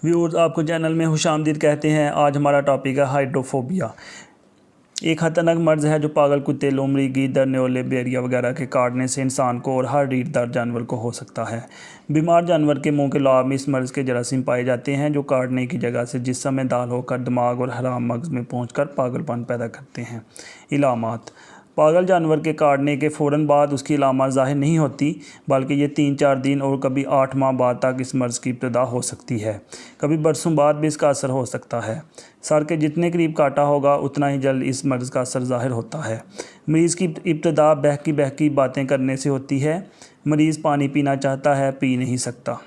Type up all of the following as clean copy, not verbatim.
Viewers, आपको channel में खुशामदीद कहते हैं। आज हमारा टॉपिक है हाइड्रोफोबिया। एक खतरनाक मर्ज़ है जो पागल कुत्ते, लोमड़ी, गीदड़, न्योले, भेड़िया वगैरह के काटने से इंसान को और हर रीढ़दार जानवर को हो सकता है। बीमार जानवर के मुंह के लार में इस मर्ज़ के जरासीम पाए जाते हैं जो काटने की जगह से जिस्म में दाखिल होकर दिमाग और हराम मगज़ में पहुंचकर पागलपन पैदा करते हैं। इलामात: पागल जानवर के काटने के फ़ौरन बाद उसकी इलामात ज़ाहिर नहीं होती, बल्कि ये 3-4 दिन और कभी 8 माह बाद तक इस मर्ज़ की इब्तिदा हो सकती है। कभी बरसों बाद भी इसका असर हो सकता है। सर के जितने करीब काटा होगा उतना ही जल्द इस मर्ज़ का असर ज़ाहिर होता है। मरीज़ की इब्तिदा बहकी बहकी बातें करने से होती है। मरीज़ पानी पीना चाहता है, पी नहीं सकता।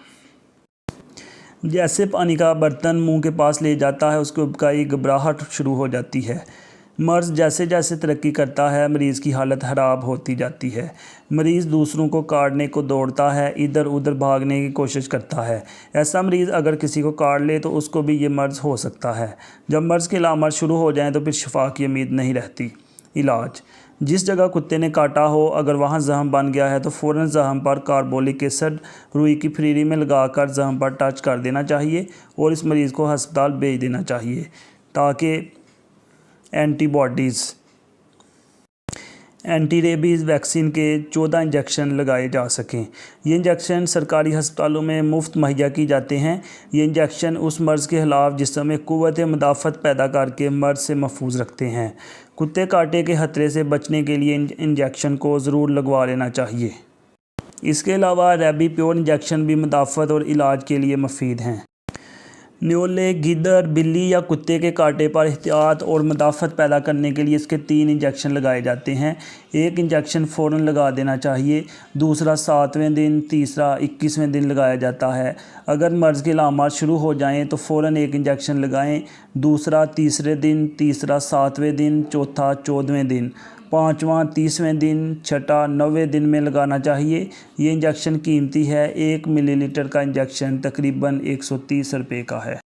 जैसे पानी का बर्तन मुंह के पास ले जाता है, उसको उबकाई घबराहट शुरू हो जाती है। मर्ज़ जैसे जैसे तरक्की करता है, मरीज़ की हालत ख़राब होती जाती है। मरीज़ दूसरों को काटने को दौड़ता है, इधर उधर भागने की कोशिश करता है। ऐसा मरीज़ अगर किसी को काट ले तो उसको भी ये मर्ज़ हो सकता है। जब मर्ज़ की अलामत शुरू हो जाएँ तो फिर शिफा की उम्मीद नहीं रहती। इलाज: जिस जगह कुत्ते ने काटा हो, अगर वहाँ ज़ख्म बन गया है तो फ़ौरन ज़ख्म पर कार्बोलिक एसिड रुई की फरीरी में लगाकर ज़ख्म पर टच कर देना चाहिए और इस मरीज़ को हस्पताल भेज देना चाहिए ताकि एंटी रेबीज़ वैक्सीन के 14 इंजेक्शन लगाए जा सकें। ये इंजेक्शन सरकारी हस्पतालों में मुफ्त मुहैया की जाते हैं। ये इंजेक्शन उस मर्ज़ के ख़िलाफ़ जिस्म में क़ुव्वत मुदाफ़त पैदा करके मर्ज़ से महफूज रखते हैं। कुत्ते काटे के ख़तरे से बचने के लिए इंजेक्शन को ज़रूर लगवा लेना चाहिए। इसके अलावा रेबी प्योर इंजेक्शन भी मुदाफ़त और इलाज के लिए मुफीद हैं। न्योले, गीदड़, बिल्ली या कुत्ते के कांटे पर एहतियात और मुदाफ़त पैदा करने के लिए इसके 3 इंजेक्शन लगाए जाते हैं। एक इंजेक्शन फ़ौरन लगा देना चाहिए, दूसरा 7वें दिन, तीसरा 21वें दिन लगाया जाता है। अगर मर्ज़ की अलामत शुरू हो जाएँ तो फ़ौरन एक इंजेक्शन लगाएं, दूसरा तीसरे दिन, तीसरा 7वें दिन, चौथा 14वें दिन, पाँचवां 30वें दिन, छठा 9वें दिन में लगाना चाहिए। ये इंजेक्शन कीमती है। 1 मिलीलीटर का इंजेक्शन तकरीबन 130 रुपये का है।